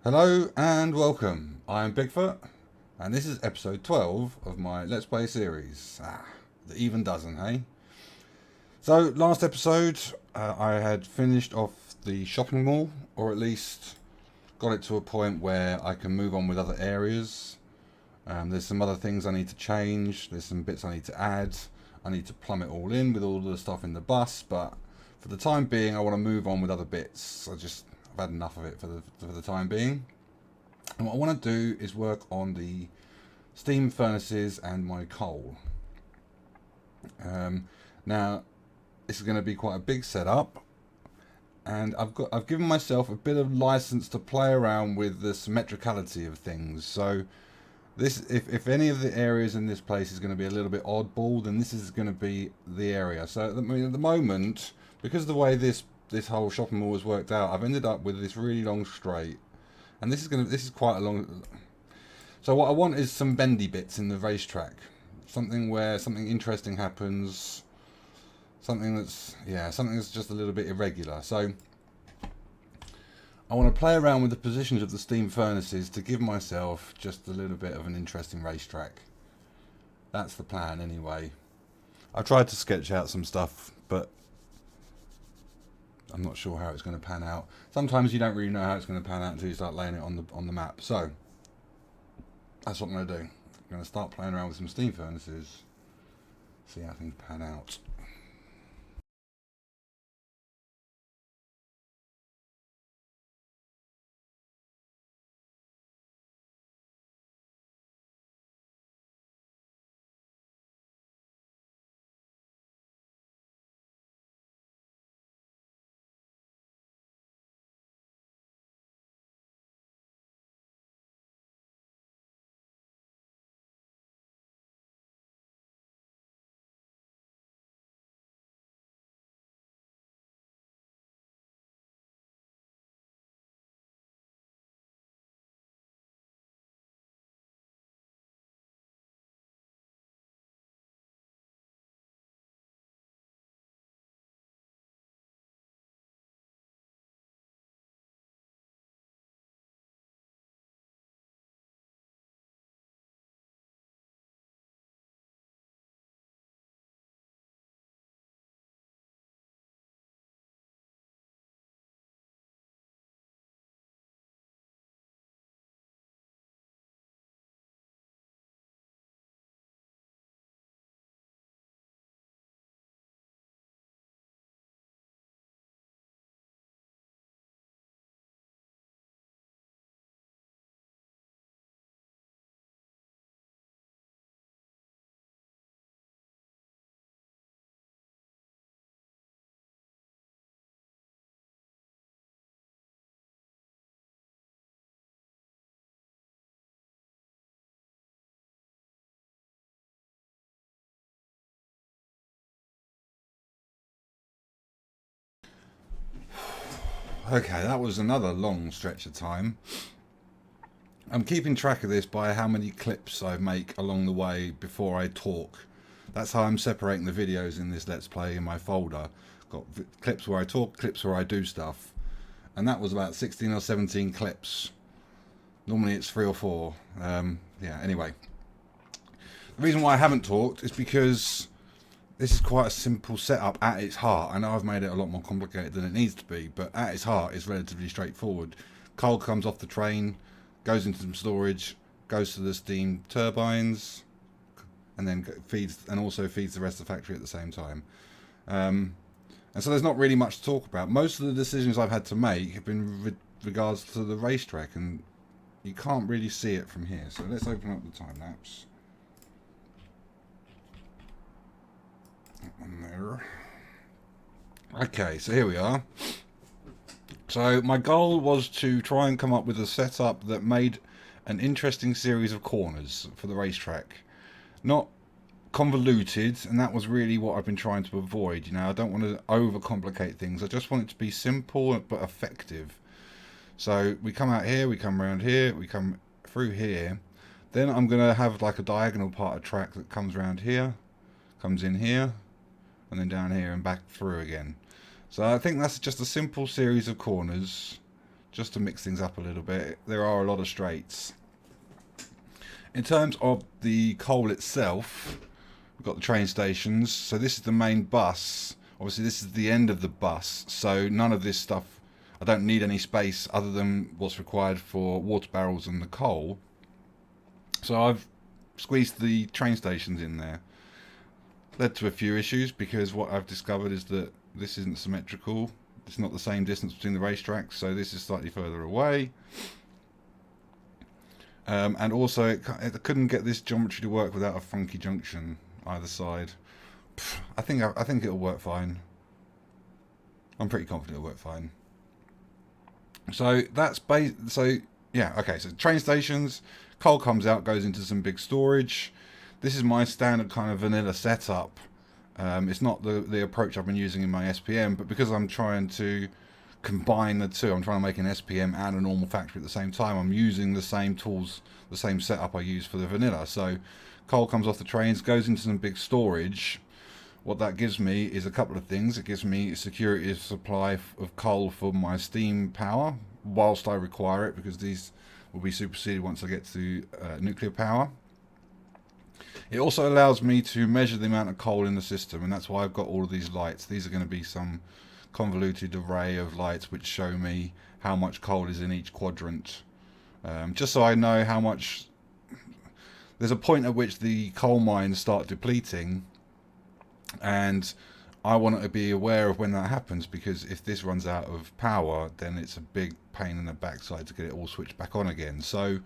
Hello and welcome. I'm Bigfoot, and this is episode 12 of my Let's Play series. The even dozen, eh? So, last episode, I had finished off the shopping mall, or at least got it to a point where I can move on with other areas. There's some other things I need to change, there's some bits I need to add. I need to plumb it all in with all the stuff in the bus, but for the time being, I want to move on with other bits. I've had enough of it for the time being. And what I want to do is work on the steam furnaces and my coal. Now, this is going to be quite a big setup, and I've given myself a bit of license to play around with the symmetricality of things. So this, if any of the areas in this place is going to be a little bit oddball, then this is going to be the area. So at the moment, because of the way this whole shopping mall has worked out, I've ended up with this really long straight. And this is quite a long. So what I want is some bendy bits in the racetrack, something where something interesting happens, something that's just a little bit irregular. So I want to play around with the positions of the steam furnaces to give myself just a little bit of an interesting racetrack. That's the plan, anyway. I tried to sketch out some stuff, but I'm not sure how it's going to pan out. Sometimes you don't really know how it's going to pan out until you start laying it on the map. So that's what I'm going to do. I'm going to start playing around with some steam furnaces, see how things pan out. Okay, that was another long stretch of time. I'm keeping track of this by how many clips I make along the way before I talk. That's how I'm separating the videos in this Let's Play in my folder. Got clips where I talk, clips where I do stuff. And that was about 16 or 17 clips. Normally it's 3 or 4. Anyway. The reason why I haven't talked is because this is quite a simple setup at its heart. I know I've made it a lot more complicated than it needs to be, but at its heart it's relatively straightforward. Coal comes off the train, goes into some storage, goes to the steam turbines, and then also feeds the rest of the factory at the same time. And so there's not really much to talk about. Most of the decisions I've had to make have been with regards to the racetrack, and you can't really see it from here. So let's open up the time lapse. On there. Okay, so here we are. So my goal was to try and come up with a setup that made an interesting series of corners for the racetrack. Not convoluted, and that was really what I've been trying to avoid. I don't want to overcomplicate things. I just want it to be simple but effective. So we come out here, we come around here, we come through here. Then I'm going to have like a diagonal part of track that comes around here, comes in here, and then down here and back through again. So I think that's just a simple series of corners, just to mix things up a little bit. There are a lot of straights. In terms of the coal itself, we've got the train stations. So this is the main bus. Obviously this is the end of the bus, so none of this stuff, I don't need any space other than what's required for water barrels and the coal. So I've squeezed the train stations in there. Led to a few issues, because what I've discovered is that this isn't symmetrical. It's not the same distance between the racetracks, so this is slightly further away. And also it couldn't get this geometry to work without a funky junction either side. I think it'll work fine. I'm pretty confident it'll work fine. So that's yeah, okay, so train stations, coal comes out, goes into some big storage. This is my standard kind of vanilla setup. It's not the approach I've been using in my SPM, but because I'm trying to combine the two, I'm trying to make an SPM and a normal factory at the same time, I'm using the same tools, the same setup I use for the vanilla. So coal comes off the trains, goes into some big storage. What that gives me is a couple of things. It gives me security of supply of coal for my steam power, whilst I require it, because these will be superseded once I get to nuclear power. It also allows me to measure the amount of coal in the system, and that's why I've got all of these lights. These are going to be some convoluted array of lights which show me how much coal is in each quadrant, just so I know how much. There's a point at which the coal mines start depleting, and I want to be aware of when that happens, because if this runs out of power, then it's a big pain in the backside to get it all switched back on again. So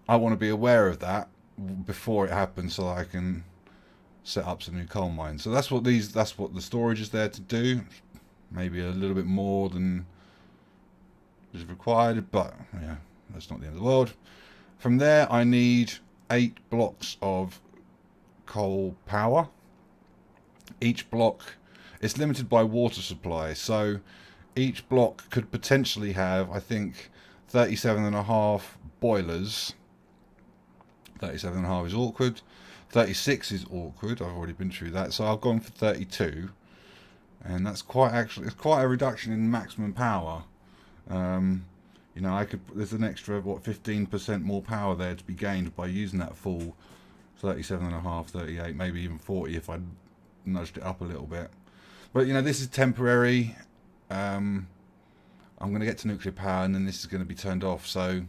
I want to be aware of that before it happens, so that I can set up some new coal mines. So that's what the storage is there to do. Maybe a little bit more than is required, but yeah, that's not the end of the world. From there, I need 8 blocks of coal power. Each block is limited by water supply, so each block could potentially have, I think, 37.5 boilers. 37.5 is awkward. 36 is awkward. I've already been through that, so I've gone for 32, and that's it's quite a reduction in maximum power. You know, there's an extra 15% more power there to be gained by using that full 37.5, 38, maybe even 40 if I nudged it up a little bit. But you know, this is temporary. I'm going to get to nuclear power, and then this is going to be turned off, so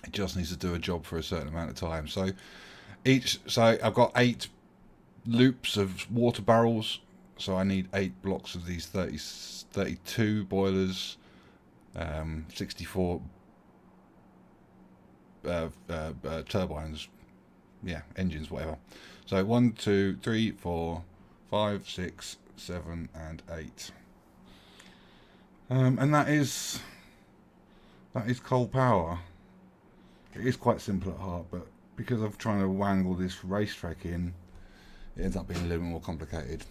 it just needs to do a job for a certain amount of time. So I've got 8 loops of water barrels, so I need 8 blocks of these 32 boilers, 64 turbines, yeah, engines, whatever. So 1, 2, 3, 4, 5, 6, 7, and 8. And that is coal power. It is quite simple at heart, but because I'm trying to wangle this racetrack in, it ends up being a little bit more complicated.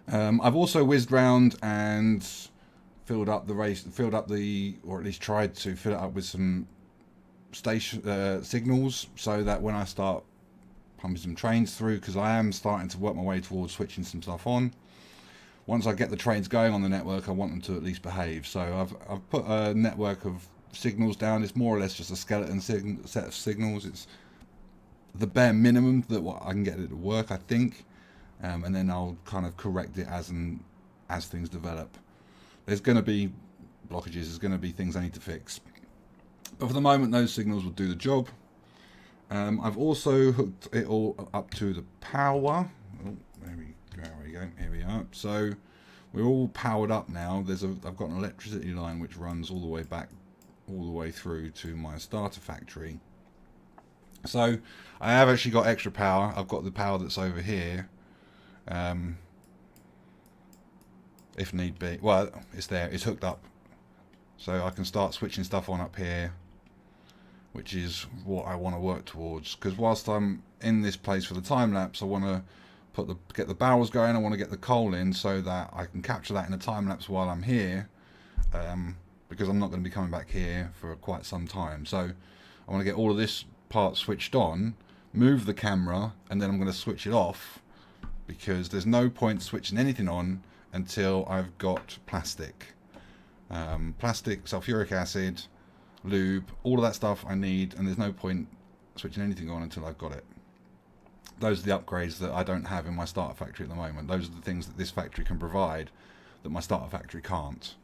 I've also whizzed round and or at least tried to fill it up with some station signals, so that when I start pumping some trains through, because I am starting to work my way towards switching some stuff on. Once I get the trains going on the network, I want them to at least behave. So I've put a network of signals down. It's more or less just a skeleton set of signals. It's the bare minimum that I can get it to work, I think, and then I'll kind of correct it as things develop. There's going to be blockages. There's going to be things I need to fix. But for the moment, those signals will do the job. I've also hooked it all up to the power. Oh, there we go. Here we are. So we're all powered up now. I've got an electricity line which runs all the way back, all the way through to my starter factory. So I have actually got extra power. I've got the power that's over here. If need be. Well, it's there. It's hooked up. So I can start switching stuff on up here, which is what I want to work towards. Because whilst I'm in this place for the time lapse, I want to get the barrels going. I want to get the coal in so that I can capture that in a time lapse while I'm here. Because I'm not going to be coming back here for quite some time. So I want to get all of this part switched on, move the camera, and then I'm going to switch it off, because there's no point switching anything on until I've got plastic. plastic, sulfuric acid, lube, all of that stuff I need, and there's no point switching anything on until I've got it. Those are the upgrades that I don't have in my starter factory at the moment. Those are the things that this factory can provide that my starter factory can't.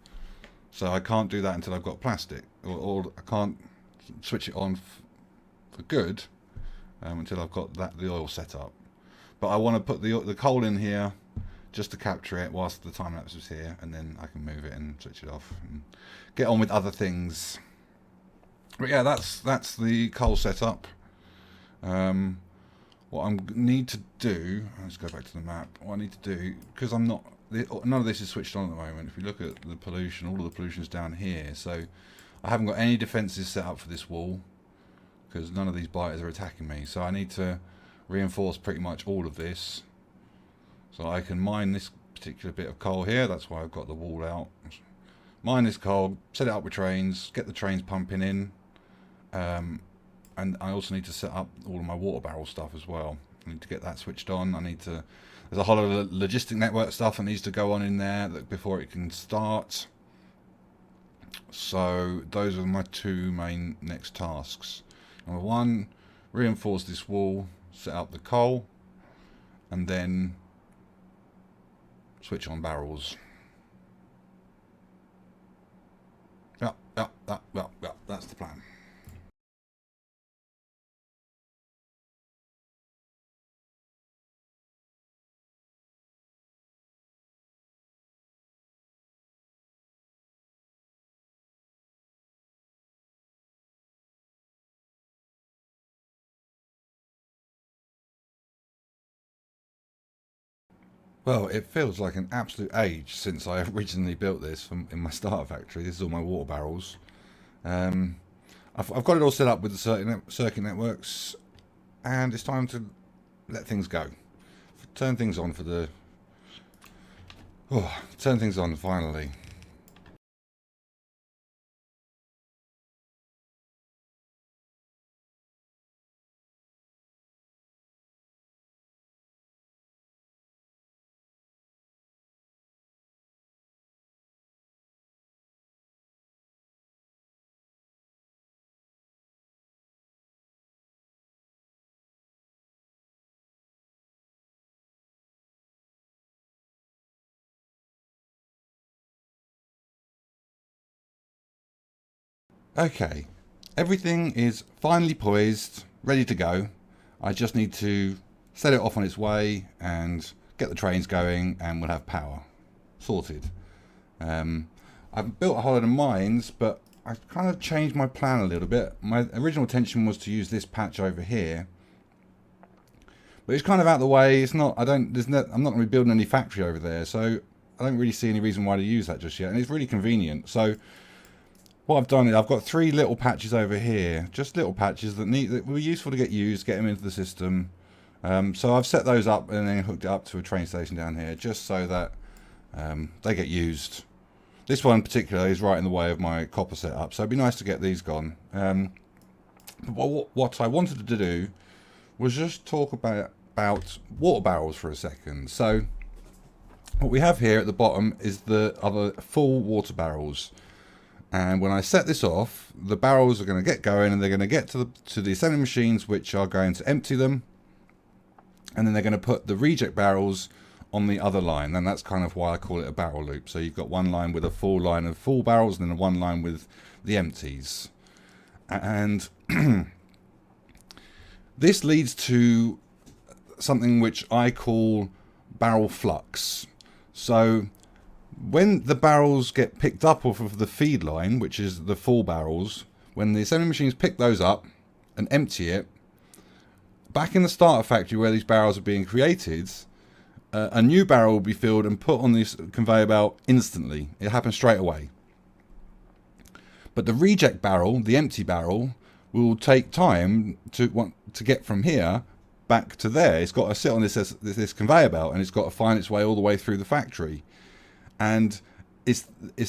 So I can't do that until I've got plastic, or I can't switch it on for good until I've got the oil set up. But I want to put the coal in here just to capture it whilst the time lapse is here, and then I can move it and switch it off and get on with other things. But yeah, that's the coal setup. What I need to do, let's go back to the map. What I need to do, because none of this is switched on at the moment. If you look at the pollution, all of the pollution is down here. So I haven't got any defences set up for this wall because none of these biters are attacking me. So I need to reinforce pretty much all of this. So I can mine this particular bit of coal here. That's why I've got the wall out. Mine this coal, set it up with trains, get the trains pumping in. And I also need to set up all of my water barrel stuff as well. I need to get that switched on. There's a whole lot of logistic network stuff that needs to go on in there before it can start. So those are my two main next tasks. Number one, reinforce this wall, set up the coal, and then switch on barrels. Yeah, that's the plan. Well, it feels like an absolute age since I originally built this in my starter factory. This is all my water barrels. Um, I've got it all set up with the circuit networks, and it's time to let things go. Turn things on for the... Oh, turn things on finally. Okay, everything is finally poised, ready to go. I just need to set it off on its way and get the trains going, and we'll have power. Sorted. I've built a whole lot of mines, but I've kind of changed my plan a little bit. My original intention was to use this patch over here, but it's kind of out of the way. It's not. I'm not going to be building any factory over there, so I don't really see any reason why to use that just yet. And it's really convenient. So what I've done is I've got 3 little patches over here, just little patches that were useful to get them into the system. So I've set those up and then hooked it up to a train station down here, just so that they get used. This one in particular is right in the way of my copper setup, so it'd be nice to get these gone. What I wanted to do was just talk about water barrels for a second. So what we have here at the bottom is the other full water barrels. And when I set this off, the barrels are going to get going, and they're going to get to the assembly machines, which are going to empty them. And then they're going to put the reject barrels on the other line. And that's kind of why I call it a barrel loop. So you've got one line with a full line of full barrels, and then one line with the empties. And this leads to something which I call barrel flux. So when the barrels get picked up off of the feed line, which is the full barrels, when the assembly machines pick those up and empty it, back in the starter factory where these barrels are being created, a new barrel will be filled and put on this conveyor belt instantly. It happens straight away. But the reject barrel, the empty barrel, will take time to get from here back to there. It's got to sit on this conveyor belt, and it's got to find its way all the way through the factory. And it's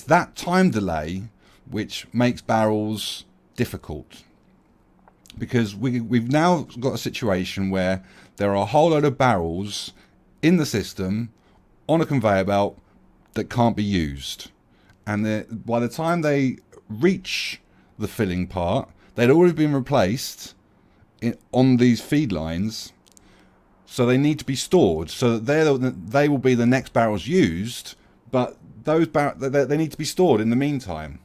that time delay which makes barrels difficult, because we've now got a situation where there are a whole load of barrels in the system on a conveyor belt that can't be used. and by the time they reach the filling part, they'd already been replaced on these feed lines. So they need to be stored so that they will be the next barrels used, but those they need to be stored in the meantime.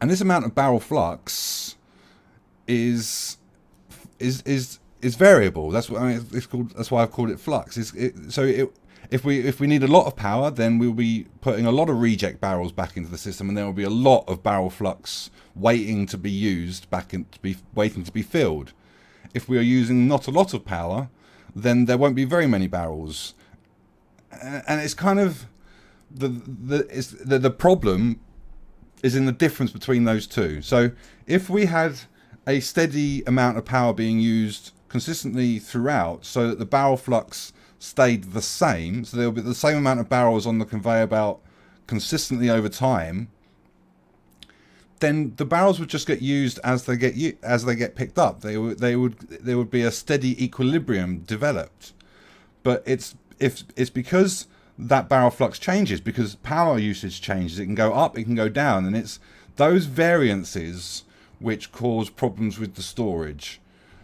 And this amount of barrel flux is variable. That's what it's called. That's why I've called it flux. If we need a lot of power, then we'll be putting a lot of reject barrels back into the system, and there will be a lot of barrel flux waiting to be used waiting to be filled. If we are using not a lot of power, then there won't be very many barrels, and it's kind of the problem is in the difference between those two. So if we had a steady amount of power being used consistently throughout, so that the barrel flux stayed the same, so there'll be the same amount of barrels on the conveyor belt consistently over time, then the barrels would just get used as they get picked up. There would be a steady equilibrium developed. But it's because that barrel flux changes, because power usage changes. It can go up, it can go down, and it's those variances which cause problems with the storage.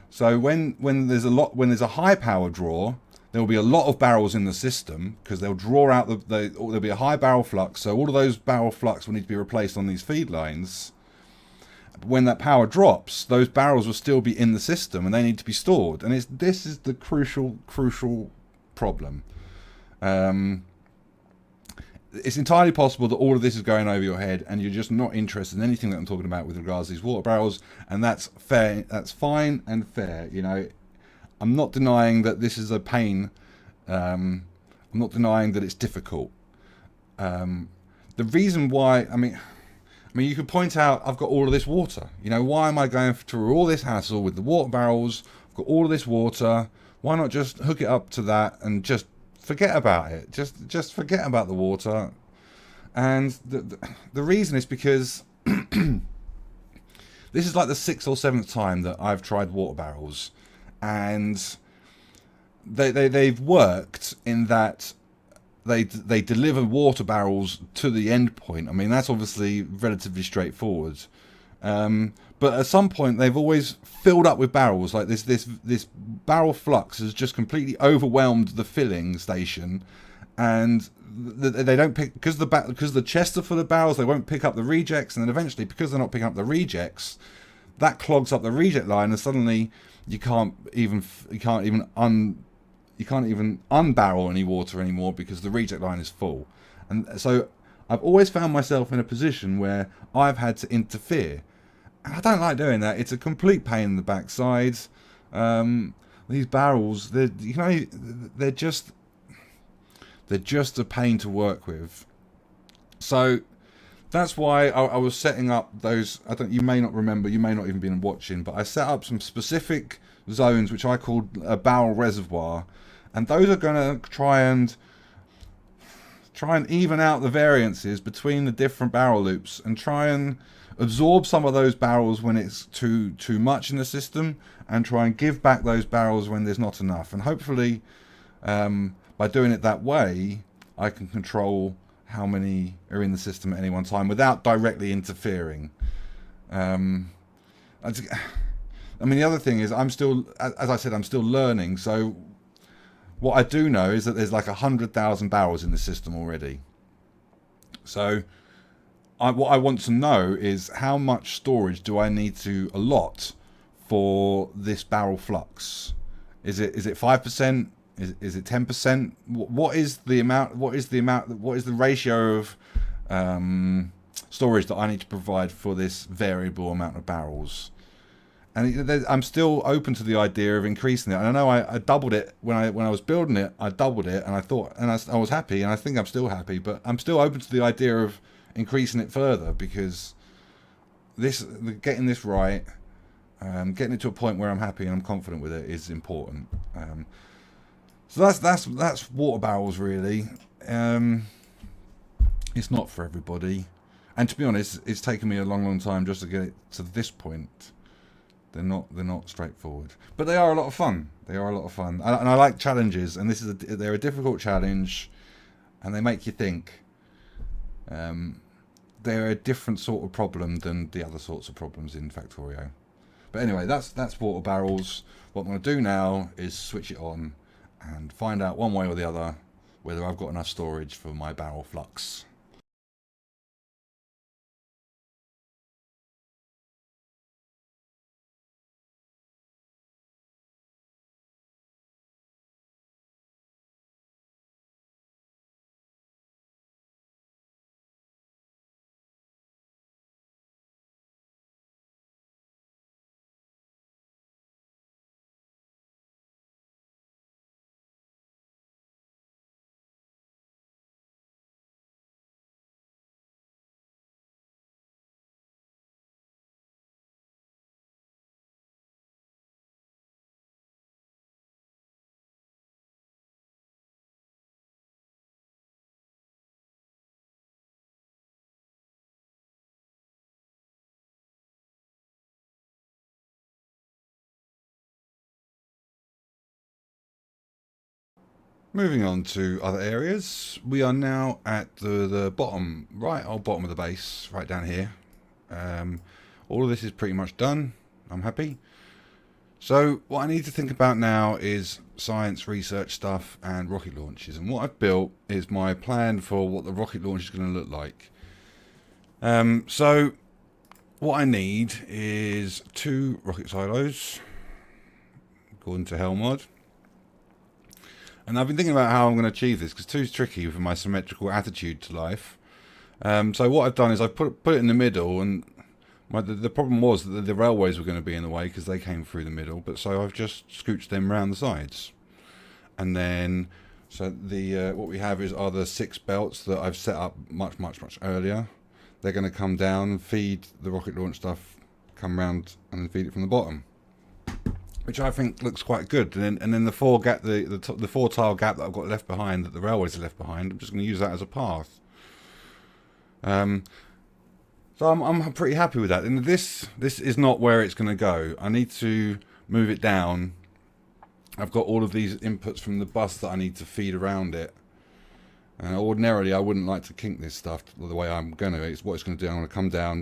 So when there's a high power draw, there will be a lot of barrels in the system because they'll draw out there'll be a high barrel flux. So all of those barrel flux will need to be replaced on these feed lines. When that power drops, those barrels will still be in the system and they need to be stored. And this is the crucial problem. It's entirely possible that all of this is going over your head and you're just not interested in anything that I'm talking about with regards to these water barrels, and that's fair. That's fine and fair. You know, I'm not denying that this is a pain. I'm not denying that it's difficult. The reason why, I mean, you could point out, I've got all of this water. You know, why am I going through all this hassle with the water barrels? I've got all of this water. Why not just hook it up to that and just forget about it? Just forget about the water. And the reason is because this is like the 6th or 7th time that I've tried water barrels, and they've worked in that they deliver water barrels to the end point. I mean, that's obviously relatively straightforward. But at some point, they've always filled up with barrels. Like this barrel flux has just completely overwhelmed the filling station, and they don't pick because the chests are full of barrels. They won't pick up the rejects, and then eventually, because they're not picking up the rejects, that clogs up the reject line, and suddenly you can't even unbarrel any water anymore because the reject line is full. And so I've always found myself in a position where I've had to interfere. I don't like doing that. It's a complete pain in the backside. These barrels, they're just a pain to work with. So that's why I was setting up those. You may not remember. You may not even been watching, but I set up some specific zones which I called a barrel reservoir, and those are going to try and even out the variances between the different barrel loops and try and absorb some of those barrels when it's too much in the system, and try and give back those barrels when there's not enough. And hopefully by doing it that way, I can control how many are in the system at any one time without directly interfering. I mean, the other thing is, as I said, I'm still learning. So what I do know is that there's like 100,000 barrels in the system already. So what I want to know is how much storage do I need to allot for this barrel flux? Is it 5%? Is it 10%? What is the amount? What is the ratio of storage that I need to provide for this variable amount of barrels? And I'm still open to the idea of increasing it. And I know I doubled it when I was building it. I doubled it, and I thought, and I was happy, and I think I'm still happy. But I'm still open to the idea of increasing it further, because getting this right, getting it to a point where I'm happy and I'm confident with it is important. So that's water barrels really. It's not for everybody, and to be honest, it's taken me a long time just to get it to this point. They're not straightforward, but they are a lot of fun. And I like challenges, and they're a difficult challenge, and they make you think. They're a different sort of problem than the other sorts of problems in Factorio. But anyway, that's water barrels. What I'm going to do now is switch it on and find out one way or the other whether I've got enough storage for my barrel flux. Moving on to other areas, we are now at the bottom, right old bottom of the base, right down here. All of this is pretty much done. I'm happy. So what I need to think about now is science, research stuff, and rocket launches. And what I've built is my plan for what the rocket launch is going to look like. So what I need is 2 rocket silos, according to Helmod. And I've been thinking about how I'm going to achieve this, because 2 is tricky for my symmetrical attitude to life. So what I've done is I've put it in the middle, and the problem was that the railways were going to be in the way because they came through the middle. But so I've just scooched them around the sides, and then so the what we have are the 6 belts that I've set up much earlier. They're going to come down, feed the rocket launch stuff, come round and then feed it from the bottom, which I think looks quite good. And then the 4 gap, the 4 tile gap that I've got left behind, that the railways are left behind, I'm just going to use that as a path. So I'm pretty happy with that. And this is not where it's going to go. I need to move it down. I've got all of these inputs from the bus that I need to feed around it. And ordinarily I wouldn't like to kink this stuff the way I'm going to. It's what it's going to do. I'm going to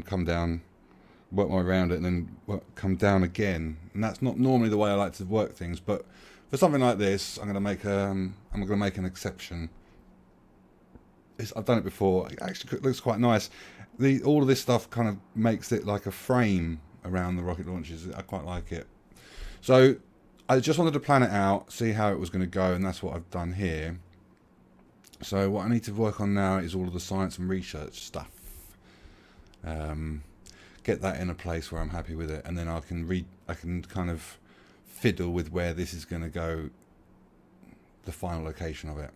come down, work my way around it, and then come down again. And that's not normally the way I like to work things. But for something like this, I'm going to make an exception. I've done it before. It actually looks quite nice. All of this stuff kind of makes it like a frame around the rocket launches. I quite like it. So I just wanted to plan it out, see how it was going to go, and that's what I've done here. So what I need to work on now is all of the science and research stuff. Get that in a place where I'm happy with it, and then I can kind of fiddle with where this is going to go, the final location of it.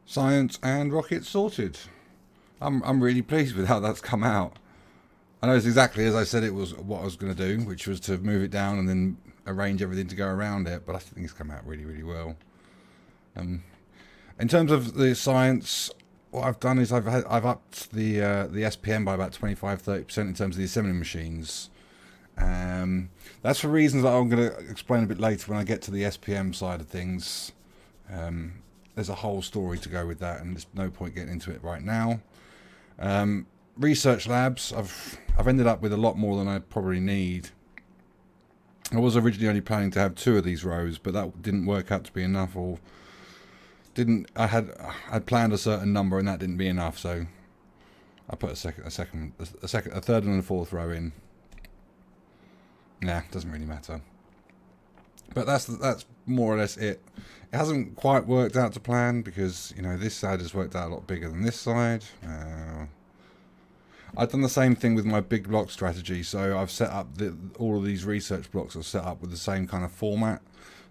Science and rockets sorted. I'm really pleased with how that's come out. I know it's exactly as I said it was what I was going to do, which was to move it down and then arrange everything to go around it. But I think it's come out really well. In terms of the science, what I've done is I've upped the SPM by about 25-30% in terms of the assembly machines. That's for reasons that I'm going to explain a bit later when I get to the SPM side of things. There's a whole story to go with that, and there's no point getting into it right now. Research labs, I've ended up with a lot more than I probably need. I was originally only planning to have 2 of these rows, but that didn't work out to be enough, or didn't. I'd planned a certain number and that didn't be enough, so I put a third and a fourth row in. Nah, doesn't really matter. But that's more or less it. It hasn't quite worked out to plan because, you know, this side has worked out a lot bigger than this side. I've done the same thing with my big block strategy, so I've set up all of these research blocks are set up with the same kind of format,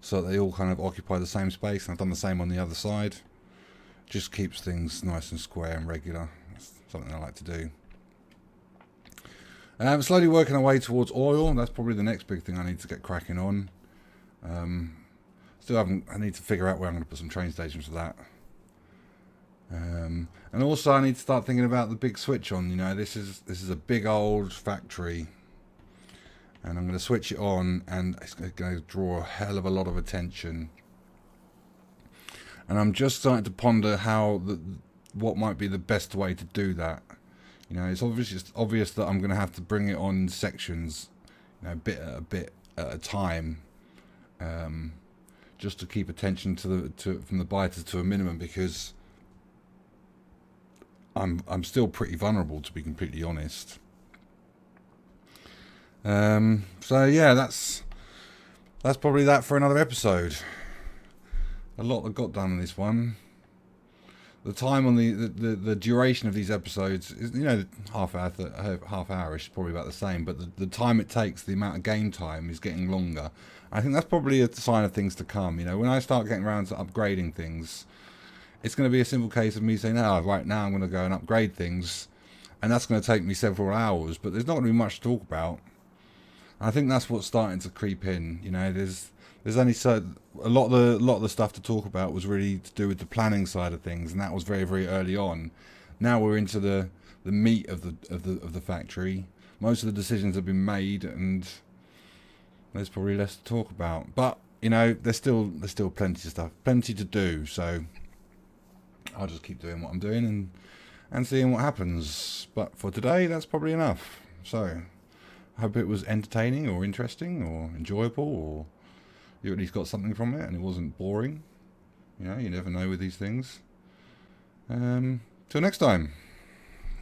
so that they all kind of occupy the same space, and I've done the same on the other side. Just keeps things nice and square and regular. That's something I like to do. Slowly working our way towards oil. That's probably the next big thing I need to get cracking on. Still haven't. I need to figure out where I'm going to put some train stations for that. And also I need to start thinking about the big switch on. You know, this is a big old factory, and I'm going to switch it on, and it's going to draw a hell of a lot of attention. And I'm just starting to ponder what might be the best way to do that. You know, it's obvious that I'm going to have to bring it on in sections, you know, bit at a time, just to keep attention from the biters to a minimum, because I'm still pretty vulnerable, to be completely honest. So yeah, that's probably that for another episode. A lot that got done in this one. The time on the duration of these episodes is, you know, half hour is probably about the same, but the time it takes, the amount of game time, is getting longer. I think that's probably a sign of things to come. You know, when I start getting around to upgrading things, it's going to be a simple case of me saying, "Oh, right now I'm going to go and upgrade things," and that's going to take me several hours. But there's not going to be much to talk about. And I think that's what's starting to creep in. You know, there's only a lot of the stuff to talk about was really to do with the planning side of things, and that was very, very early on. Now we're into the meat of the factory. Most of the decisions have been made, and there's probably less to talk about. But you know, there's still plenty to do. So I'll just keep doing what I'm doing and seeing what happens. But for today, that's probably enough. So I hope it was entertaining or interesting or enjoyable, or you at least got something from it and it wasn't boring. You know, you never know with these things. Till next time.